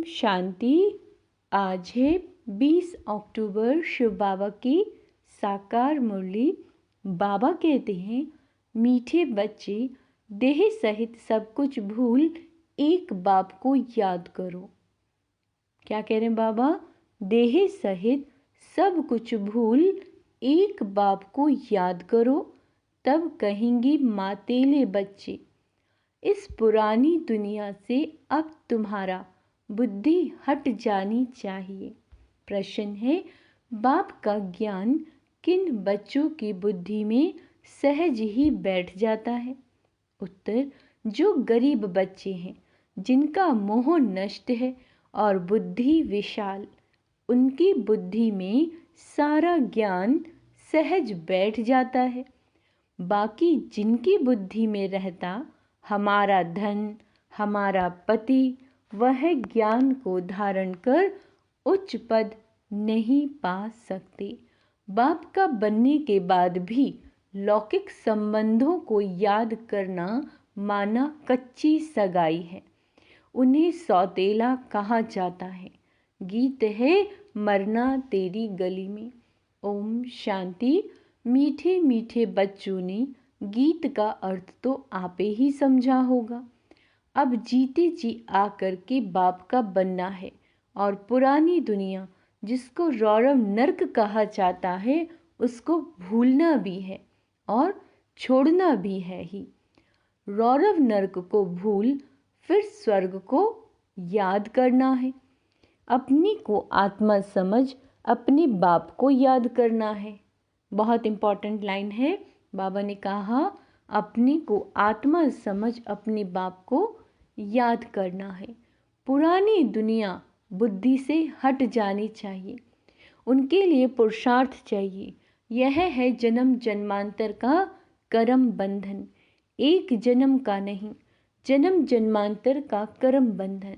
शांति। आज है 20 अक्टूबर, शिव बाबा की साकार मुरली। बाबा कहते हैं, मीठे बच्चे, देह सहित सब कुछ भूल एक बाप को याद करो। क्या कह रहे हैं बाबा? देह सहित सब कुछ भूल एक बाप को याद करो, तब कहेंगी मातेले बच्चे, इस पुरानी दुनिया से अब तुम्हारा बुद्धि हट जानी चाहिए। प्रश्न है, बाप का ज्ञान किन बच्चों की बुद्धि में सहज ही बैठ जाता है? उत्तर, जो गरीब बच्चे हैं, जिनका मोह नष्ट है और बुद्धि विशाल, उनकी बुद्धि में सारा ज्ञान सहज बैठ जाता है। बाकी जिनकी बुद्धि में रहता हमारा धन, हमारा पति, वह ज्ञान को धारण कर उच्च पद नहीं पा सकते। बाप का बनने के बाद भी लौकिक संबंधों को याद करना माना कच्ची सगाई है। उन्हें सौतेला कहा जाता है। गीत है मरना तेरी गली में। ओम शांति। मीठे मीठे बच्चों ने गीत का अर्थ तो आपे ही समझा होगा। अब जीते जी आकर के बाप का बनना है और पुरानी दुनिया जिसको रौरव नर्क कहा जाता है उसको भूलना भी है और छोड़ना भी है ही। रौरव नर्क को भूल फिर स्वर्ग को याद करना है। अपनी को आत्मा समझ अपने बाप को याद करना है। बहुत इंपॉर्टेंट लाइन है। बाबा ने कहा, अपने को आत्मा समझ अपने बाप को याद करना है। पुरानी दुनिया बुद्धि से हट जानी चाहिए। उनके लिए पुरुषार्थ चाहिए। यह है जन्म जन्मांतर का कर्म बंधन। एक जन्म का नहीं, जन्म जन्मांतर का कर्म बंधन।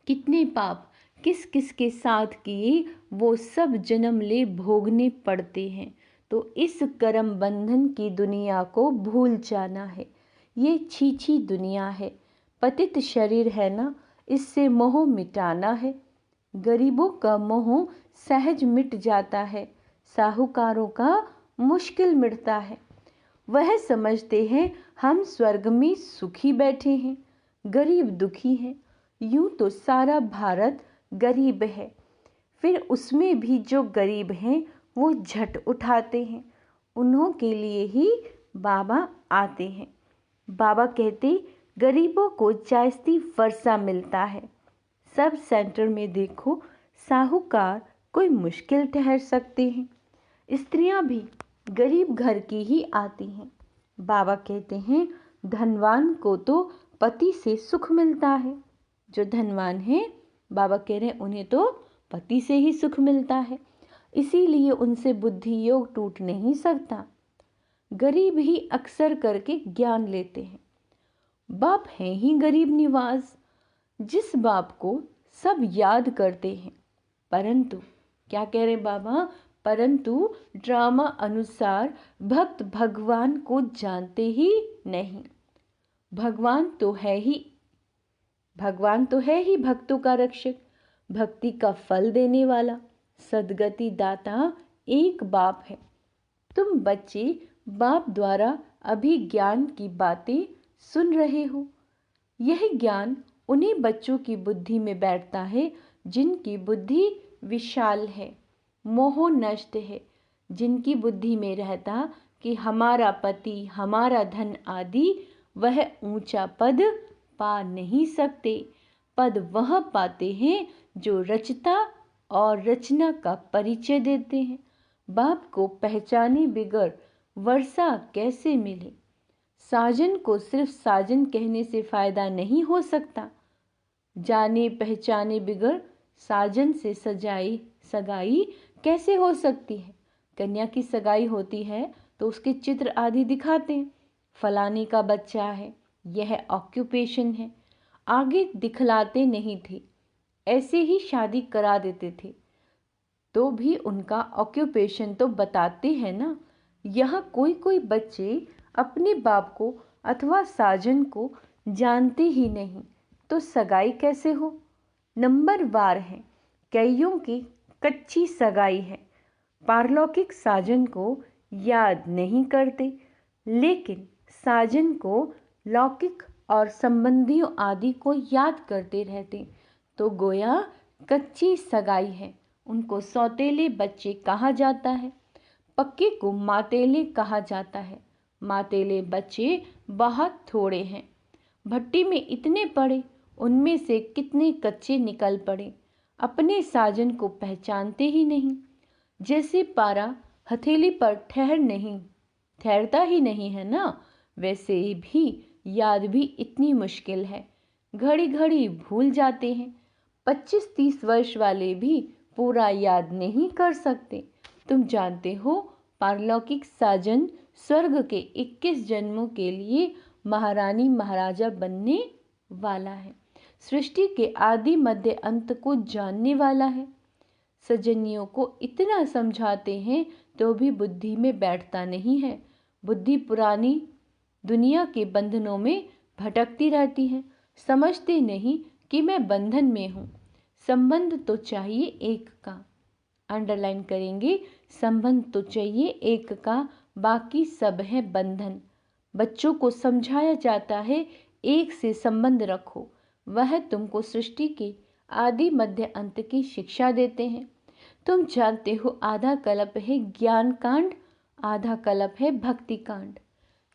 कितने पाप किस किस के साथ किए वो सब जन्म ले भोगने पड़ते हैं। तो इस कर्म बंधन की दुनिया को भूल जाना है। ये छीछी दुनिया है, पतित शरीर है ना, इससे मोह मिटाना है। गरीबों का मोह सहज मिट जाता है, साहूकारों का मुश्किल मिटता है। वह समझते हैं हम स्वर्ग में सुखी बैठे हैं, गरीब दुखी हैं। यूं तो सारा भारत गरीब है, फिर उसमें भी जो गरीब हैं वो झट उठाते हैं। उन्हों के लिए ही बाबा आते हैं। बाबा कहते, गरीबों को जायज़ती वर्षा मिलता है। सब सेंटर में देखो, साहूकार कोई मुश्किल ठहर सकते हैं। स्त्रियां भी गरीब घर की ही आती हैं। बाबा कहते हैं, धनवान को तो पति से सुख मिलता है। जो धनवान है, बाबा कह रहे हैं, उन्हें तो पति से ही सुख मिलता है। इसीलिए उनसे बुद्धि योग टूट नहीं सकता। गरीब ही अक्सर करके ज्ञान लेते हैं। बाप हैं ही गरीब निवास, जिस बाप को सब याद करते हैं। परंतु क्या कह रहे बाबा? परंतु ड्रामा अनुसार भक्त भगवान को जानते ही नहीं। भगवान तो है ही भक्तों का रक्षक, भक्ति का फल देने वाला, सद्गति दाता एक बाप है। तुम बच्चे बाप द्वारा अभी ज्ञान की बातें सुन रहे हो। यह ज्ञान उन्हीं बच्चों की बुद्धि में बैठता है जिनकी बुद्धि विशाल है, मोह नष्ट है, जिनकी बुद्धि में रहता कि हमारा पति, हमारा धन आदि, वह ऊंचा पद पा नहीं सकते। पद वह पाते हैं जो रचता और रचना का परिचय देते हैं। बाप को पहचाने बिगर वर्षा कैसे मिले? साजन को सिर्फ साजन कहने से फायदा नहीं हो सकता। जाने पहचाने बिगर साजन से सगाई कैसे हो सकती है? कन्या की सगाई होती है तो उसके चित्र आदि दिखाते हैं, फलाने का बच्चा है, यह ऑक्यूपेशन है, आगे दिखलाते नहीं थे, ऐसे ही शादी करा देते थे। तो भी उनका ऑक्यूपेशन तो बताते हैं ना। यहाँ कोई कोई बच्चे अपने बाप को अथवा साजन को जानते ही नहीं, तो सगाई कैसे हो? नंबर वार हैं, कईयों की कच्ची सगाई है। पारलौकिक साजन को याद नहीं करते, लेकिन साजन को लौकिक और संबंधियों आदि को याद करते रहते, तो गोया कच्ची सगाई है। उनको सौतेले बच्चे कहा जाता है। पक्के को मातेले कहा जाता है। मातेले बच्चे बहुत थोड़े हैं। भट्टी में इतने पड़े, उनमें से कितने कच्चे निकल पड़े। अपने साजन को पहचानते ही नहीं। जैसे पारा हथेली पर ठहरता ही नहीं है ना, वैसे भी याद भी इतनी मुश्किल है। घड़ी घड़ी भूल जाते हैं। 25-30 वर्ष वाले भी पूरा याद नहीं कर सकते। तुम जानते हो, पारलौकिक साजन स्वर्ग के 21 जन्मों के लिए महारानी महाराजा बनने वाला है। सृष्टि के आदि मध्य अंत को जानने वाला है। सजनियों को इतना समझाते हैं तो भी बुद्धि में बैठता नहीं है। बुद्धि पुरानी दुनिया के बंधनों में भटकती रहती है। समझते नहीं कि मैं बंधन में हूँ। संबंध तो चाहिए एक का। अंडरलाइन करेंगे, संबंध तो चाहिए एक का, बाकी सब है बंधन। बच्चों को समझाया जाता है, एक से संबंध रखो। वह तुमको सृष्टि के आदि मध्य अंत की शिक्षा देते हैं। तुम जानते हो, आधा कल्प है ज्ञान कांड, आधा कल्प है भक्ति कांड।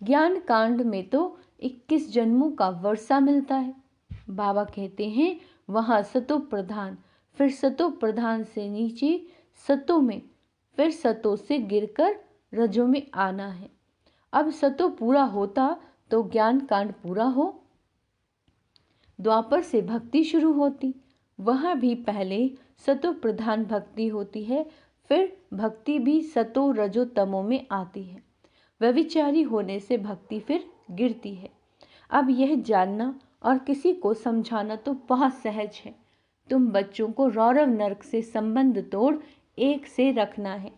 ज्ञान कांड में तो 21 जन्मों का वर्षा मिलता है। बाबा कहते हैं वहाँ सतो प्रधान, फिर सतो प्रधान से नीचे सतो में, फिर सतो से गिरकर रजों में आना है। अब सतो पूरा होता तो ज्ञान कांड पूरा हो। द्वापर से भक्ति शुरू होती, वहाँ भी पहले सतो प्रधान भक्ति होती है, फिर भक्ति भी सतो रजो तमो में आती है। व्यभिचारी होने से भक्ति फिर गिरती है। अब यह जानना और किसी को समझाना तो बहुत सहज है। तुम बच्चों को रौरव नरक से संबंध तोड़ एक से रखना है।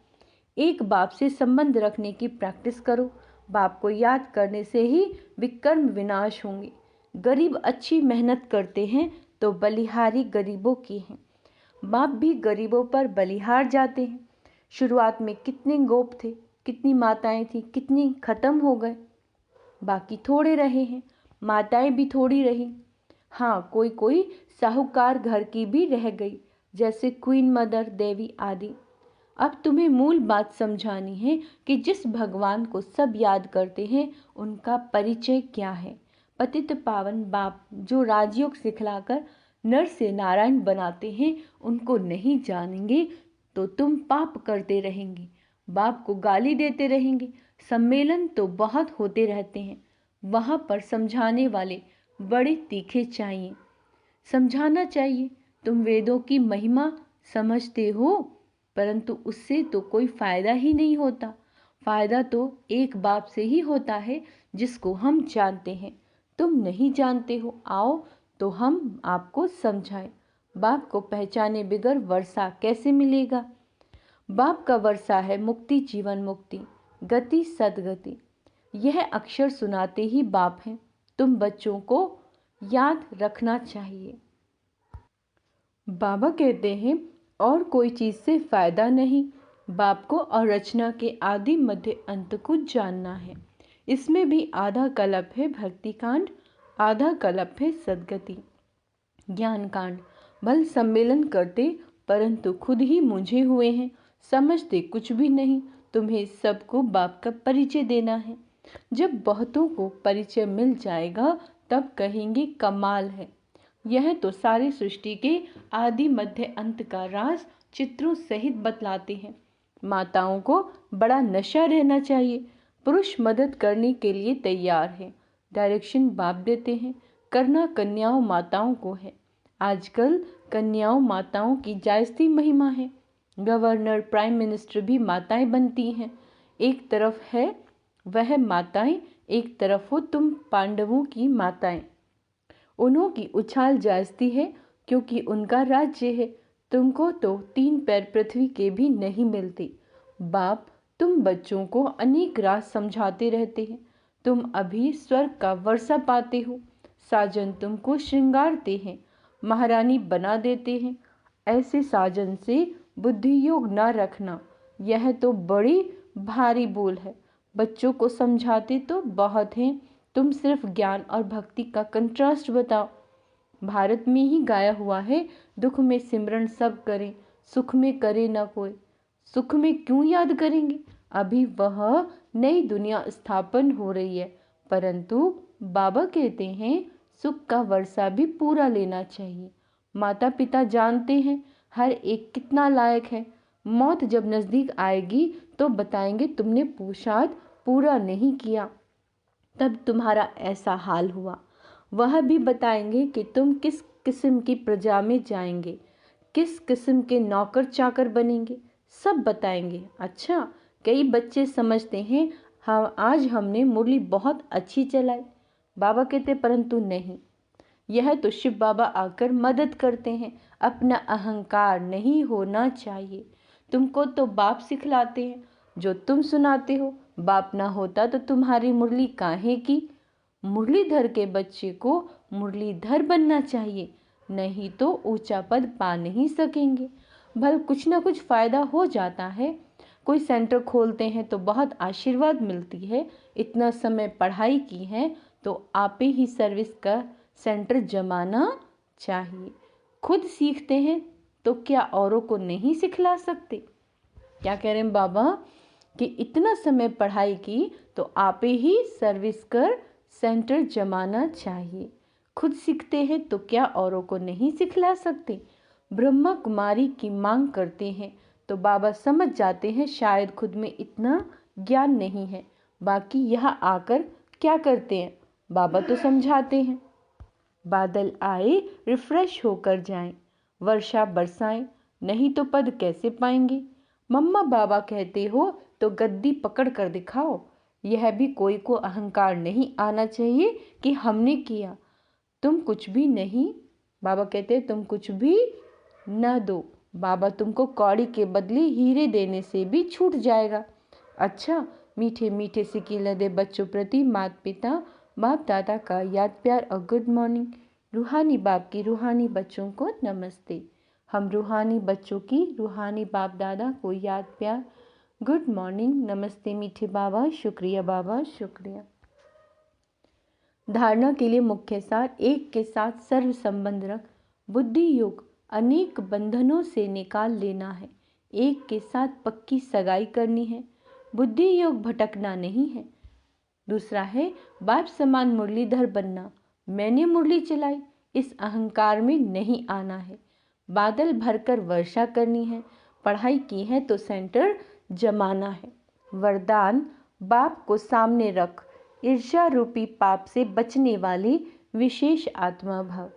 एक बाप से संबंध रखने की प्रैक्टिस करो। बाप को याद करने से ही विकर्म विनाश होंगे। गरीब अच्छी मेहनत करते हैं तो बलिहारी गरीबों की हैं। बाप भी गरीबों पर बलिहार जाते हैं। शुरुआत में कितने गोप थे, कितनी माताएं थी, कितनी खत्म हो गए, बाकी थोड़े रहे हैं। माताएं भी थोड़ी रही। हाँ, कोई कोई साहूकार घर की भी रह गई, जैसे क्वीन मदर देवी आदि। अब तुम्हें मूल बात समझानी है कि जिस भगवान को सब याद करते हैं, उनका परिचय क्या है। पतित पावन बाप जो राजयोग सिखलाकर नर से नारायण बनाते हैं, उनको नहीं जानेंगे तो तुम पाप करते रहेंगे, बाप को गाली देते रहेंगे। सम्मेलन तो बहुत होते रहते हैं, वहाँ पर समझाने वाले बड़े तीखे चाहिए। समझाना चाहिए, तुम वेदों की महिमा समझते हो, परंतु उससे तो कोई फायदा ही नहीं होता। फायदा तो एक बाप से ही होता है जिसको हम जानते हैं। तुम नहीं जानते हो, आओ तो हम आपको समझाएं। बाप को पहचाने बिगर वर्षा कैसे मिलेगा। बाप का वर्षा है मुक्ति, जीवन मुक्ति, गति सदगति। यह अक्षर सुनाते ही बाप हैं। तुम बच्चों को याद रखना चाहिए। बाबा कहते हैं और कोई चीज़ से फायदा नहीं, बाप को और रचना के आदि मध्य अंत को जानना है। इसमें भी आधा कल्प है भक्ति कांड, आधा कल्प है सदगति ज्ञान कांड। भल सम्मेलन करते परंतु खुद ही मूंझे हुए हैं, समझते कुछ भी नहीं। तुम्हें सबको बाप का परिचय देना है। जब बहुतों को परिचय मिल जाएगा तब कहेंगे कमाल है। यह तो सारी सृष्टि के आदि मध्य अंत का राज चित्रों सहित बतलाते हैं। माताओं को बड़ा नशा रहना चाहिए। पुरुष मदद करने के लिए तैयार है, डायरेक्शन बाप देते हैं। करना कन्याओं माताओं को है। आजकल कन्याओं माताओं की जायज़ती महिमा है। गवर्नर, प्राइम मिनिस्टर भी माताएं बनती हैं। एक तरफ है वह माताएं, एक तरफ हो तुम पांडवों की माताएं। उन्हों की उछाल जायज़ती है क्योंकि उनका राज्य है। तुमको तो 3 पैर पृथ्वी के भी नहीं मिलते। बाप तुम बच्चों को अनेक राज समझाते रहते हैं। तुम अभी स्वर्ग का वर्षा पाते हो। साजन तुमको श्रृंगारते हैं। महारानी बना देते हैं। ऐसे साजन से बुद्धि योग न रखना, यह तो बड़ी भारी बोल है। बच्चों को समझाते तो बहुत हैं, तुम सिर्फ ज्ञान और भक्ति का कंट्रास्ट बताओ। भारत में ही गाया हुआ है, दुख में सिमरन सब करें, सुख में करे न कोई। सुख में क्यों याद करेंगे, अभी वह नई दुनिया स्थापन हो रही है। परंतु बाबा कहते हैं सुख का वर्षा भी पूरा लेना चाहिए। माता पिता जानते हैं हर एक कितना लायक है। मौत जब नज़दीक आएगी तो बताएंगे तुमने पुरुषार्थ पूरा नहीं किया, तब तुम्हारा ऐसा हाल हुआ। वह भी बताएंगे कि तुम किस किस्म की प्रजा में जाएंगे, किस किस्म के नौकर चाकर बनेंगे, सब बताएंगे। अच्छा, कई बच्चे समझते हैं हाँ आज हमने मुरली बहुत अच्छी चलाई। बाबा कहते परंतु नहीं, यह तो शिव बाबा आकर मदद करते हैं। अपना अहंकार नहीं होना चाहिए। तुमको तो बाप सिखलाते हैं, जो तुम सुनाते हो। बाप ना होता तो तुम्हारी मुरली काहे की। मुरलीधर के बच्चे को मुरलीधर बनना चाहिए, नहीं तो ऊंचा पद पा नहीं सकेंगे। भल कुछ ना कुछ फायदा हो जाता है। कोई सेंटर खोलते हैं तो बहुत आशीर्वाद मिलती है। इतना समय पढ़ाई की है तो आप ही सर्विस का सेंटर जमाना चाहिए। खुद सीखते हैं तो क्या औरों को नहीं सिखला सकते। क्या कह रहे हैं बाबा कि इतना समय पढ़ाई की तो आप ही सर्विस कर सेंटर जमाना चाहिए। खुद सीखते हैं तो क्या औरों को नहीं सिखला सकते। ब्रह्मा कुमारी की मांग करते हैं तो बाबा समझ जाते हैं शायद खुद में इतना ज्ञान नहीं है। बाकी यहाँ आकर क्या करते हैं, बाबा तो समझाते हैं। बादल आए रिफ्रेश होकर जाएं, वर्षा बरसाएं, नहीं तो पद कैसे पाएंगे। मम्मा बाबा कहते हो तो गद्दी पकड़ कर दिखाओ। यह भी कोई को अहंकार नहीं आना चाहिए कि हमने किया। तुम कुछ भी नहीं, बाबा कहते तुम कुछ भी न दो, बाबा तुमको कौड़ी के बदले हीरे देने से भी छूट जाएगा। अच्छा, मीठे मीठे सिकीले दे बच्चों प्रति माता पिता बाप दादा का याद प्यार और गुड मॉर्निंग। रूहानी बाप की रूहानी बच्चों को नमस्ते। हम रूहानी बच्चों की रूहानी बाप दादा को याद प्यार गुड मॉर्निंग नमस्ते। मीठे बाबा शुक्रिया, बाबा शुक्रिया। धारणा के लिए मुख्य सार, एक के साथ सर्व संबंध रख। बुद्धि योग अनेक बंधनों से निकाल लेना है। एक के साथ पक्की सगाई करनी है। बुद्धि योग भटकना नहीं है। दूसरा है बाप समान मुरलीधर बनना। मैंने मुरली चलाई, इस अहंकार में नहीं आना है। बादल भरकर वर्षा करनी है। पढ़ाई की है तो सेंटर जमाना है। वरदान, बाप को सामने रख, ईर्ष्या रूपी पाप से बचने वाली विशेष आत्मा भव।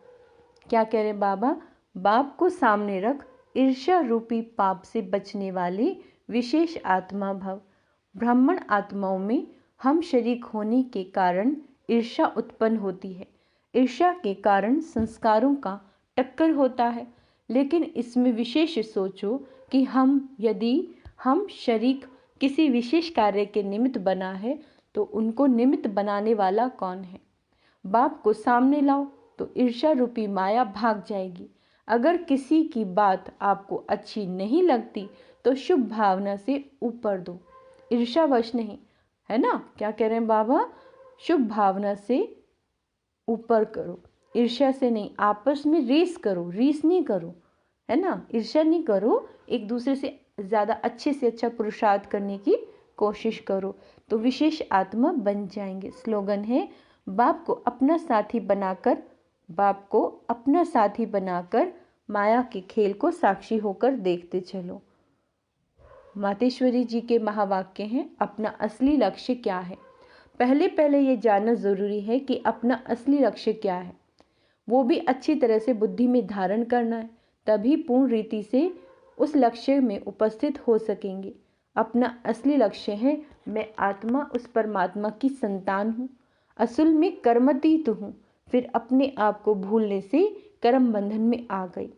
क्या कह रहे बाबा, बाप को सामने रख, ईर्ष्या रूपी पाप से बचने वाली विशेष आत्मा भव। ब्राह्मण आत्माओं में हम शरीक होने के कारण ईर्ष्या उत्पन्न होती है। ईर्ष्या के कारण संस्कारों का टक्कर होता है। लेकिन इसमें विशेष सोचो कि यदि हम शरीक किसी विशेष कार्य के निमित्त बना है तो उनको निमित्त बनाने वाला कौन है। बाप को सामने लाओ तो ईर्ष्या रूपी माया भाग जाएगी। अगर किसी की बात आपको अच्छी नहीं लगती तो शुभ भावना से ऊपर दो, ईर्ष्यावश नहीं, है ना। क्या कह रहे हैं बाबा, शुभ भावना से ऊपर करो, ईर्ष्या से नहीं। आपस में रेस करो, रीस नहीं करो, है ना, ईर्ष्या नहीं करो। एक दूसरे से ज़्यादा अच्छे से अच्छा पुरुषार्थ करने की कोशिश करो तो विशेष आत्मा बन जाएंगे। स्लोगन है, बाप को अपना साथी बनाकर, बाप को अपना साथी बनाकर माया के खेल को साक्षी होकर देखते चलो। मातेश्वरी जी के महावाक्य हैं, अपना असली लक्ष्य क्या है। पहले ये जानना ज़रूरी है कि अपना असली लक्ष्य क्या है, वो भी अच्छी तरह से बुद्धि में धारण करना है, तभी पूर्ण रीति से उस लक्ष्य में उपस्थित हो सकेंगे। अपना असली लक्ष्य है, मैं आत्मा उस परमात्मा की संतान हूँ, असल में कर्मातीत हूँ। फिर अपने आप को भूलने से कर्म बंधन में आ गई।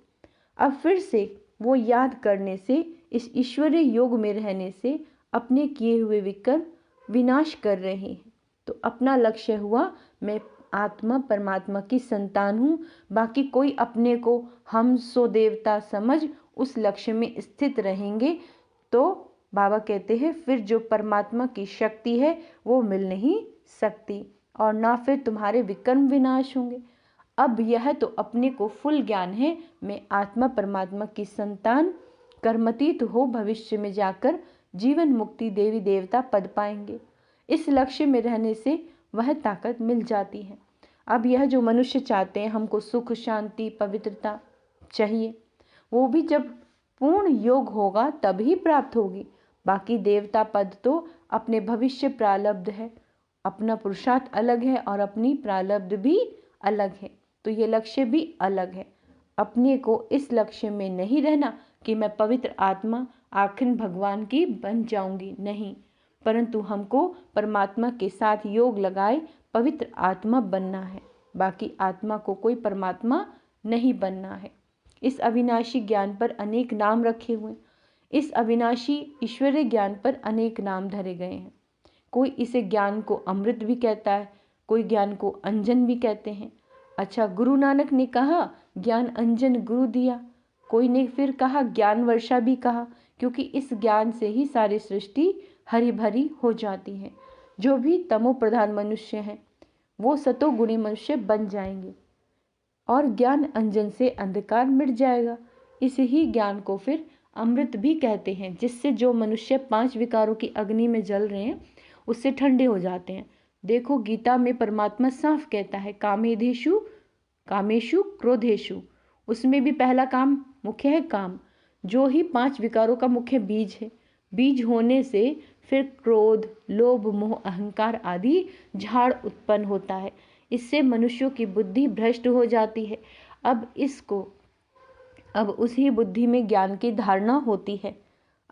अब फिर से वो याद करने से, इस ईश्वरीय योग में रहने से अपने किए हुए विकर्म विनाश कर रहे हैं। तो अपना लक्ष्य हुआ, मैं आत्मा परमात्मा की संतान हूँ। बाकी कोई अपने को हम सो देवता समझ उस लक्ष्य में स्थित रहेंगे तो बाबा कहते हैं फिर जो परमात्मा की शक्ति है वो मिल नहीं सकती और ना फिर तुम्हारे विकर्म विनाश होंगे। अब यह तो अपने को फुल ज्ञान है, मैं आत्मा परमात्मा की संतान, कर्मतीत हो भविष्य में जाकर जीवन मुक्ति देवी देवता पद पाएंगे। इस लक्ष्य में रहने से वह ताकत मिल जाती है। अब यह जो मनुष्य चाहते हैं हमको सुख शांति पवित्रता चाहिए, वो भी जब पूर्ण योग होगा तभी प्राप्त होगी। बाकी देवता पद तो अपने भविष्य प्रारब्ध है, अपना पुरुषार्थ अलग है और अपनी प्रारब्ध भी अलग है, तो ये लक्ष्य भी अलग है। अपने को इस लक्ष्य में नहीं रहना कि मैं पवित्र आत्मा आखिर भगवान की बन जाऊंगी, नहीं, परंतु हमको परमात्मा के साथ योग लगाए पवित्र आत्मा बनना है। बाकी आत्मा को कोई परमात्मा नहीं बनना है। इस अविनाशी ज्ञान पर अनेक नाम रखे हुए, इस अविनाशी ईश्वरीय ज्ञान पर अनेक नाम धरे गए हैं। कोई इसे ज्ञान को अमृत भी कहता है, कोई ज्ञान को अंजन भी कहते हैं। अच्छा, गुरु नानक ने कहा ज्ञान अंजन गुरु दिया, कोई ने फिर कहा ज्ञान वर्षा भी कहा, क्योंकि इस ज्ञान से ही सारी सृष्टि हरी भरी हो जाती है। जो भी तमो प्रधान मनुष्य हैं वो सतोगुणी मनुष्य बन जाएंगे और ज्ञान अंजन से अंधकार मिट जाएगा। इस ही ज्ञान को फिर अमृत भी कहते हैं, जिससे जो मनुष्य 5 विकारों की अग्नि में जल रहे हैं उससे ठंडे हो जाते हैं। देखो गीता में परमात्मा साफ कहता है कामेधेषु कामेषु क्रोधेषु, उसमें भी पहला काम मुख्य है काम, जो ही 5 विकारों का मुख्य बीज है। बीज होने से फिर क्रोध लोभ मोह अहंकार आदि झाड़ उत्पन्न होता है। इससे मनुष्यों की बुद्धि भ्रष्ट हो जाती है। अब उसी बुद्धि में ज्ञान की धारणा होती है।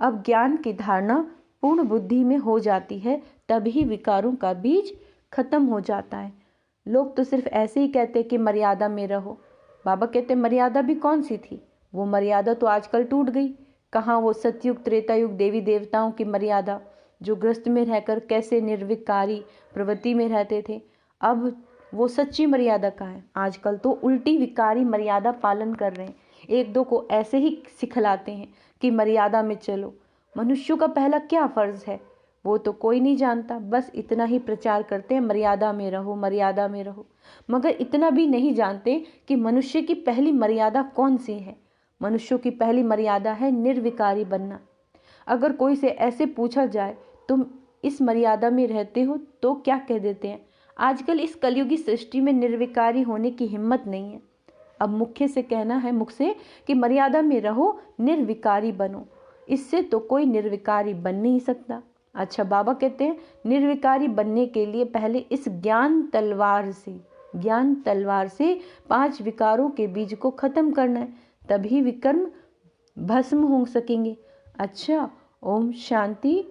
अब ज्ञान की धारणा पूर्ण बुद्धि में हो जाती है, तभी विकारों का बीज खत्म हो जाता है। लोग तो सिर्फ ऐसे ही कहते कि मर्यादा में रहो। बाबा कहते मर्यादा भी कौन सी थी, वो मर्यादा तो आजकल टूट गई। कहाँ वो सतयुग त्रेतायुग देवी देवताओं की मर्यादा, जो गृहस्थ में रहकर कैसे निर्विकारी प्रवृत्ति में रहते थे, अब वो सच्ची मर्यादा कहाँ है। आजकल तो उल्टी विकारी मर्यादा पालन कर रहे हैं। एक दो को ऐसे ही सिखलाते हैं कि मर्यादा में चलो। मनुष्यों का पहला क्या फर्ज है वो तो कोई नहीं जानता, बस इतना ही प्रचार करते हैं मर्यादा में रहो मर्यादा में रहो, मगर इतना भी नहीं जानते कि मनुष्य की पहली मर्यादा कौन सी है। मनुष्यों की पहली मर्यादा है निर्विकारी बनना। अगर कोई से ऐसे पूछा जाए तुम इस मर्यादा में रहते हो तो क्या कह देते हैं? आजकल इस कलयुगी सृष्टि में निर्विकारी होने की हिम्मत नहीं है। अब मुख्य से कहना है मुख से कि मर्यादा में रहो निर्विकारी बनो, इससे तो कोई निर्विकारी बन नहीं सकता। अच्छा, बाबा कहते हैं निर्विकारी बनने के लिए पहले इस ज्ञान तलवार से 5 विकारों के बीज को खत्म करना है, तभी विकर्म भस्म हो सकेंगे। अच्छा, ओम शांति।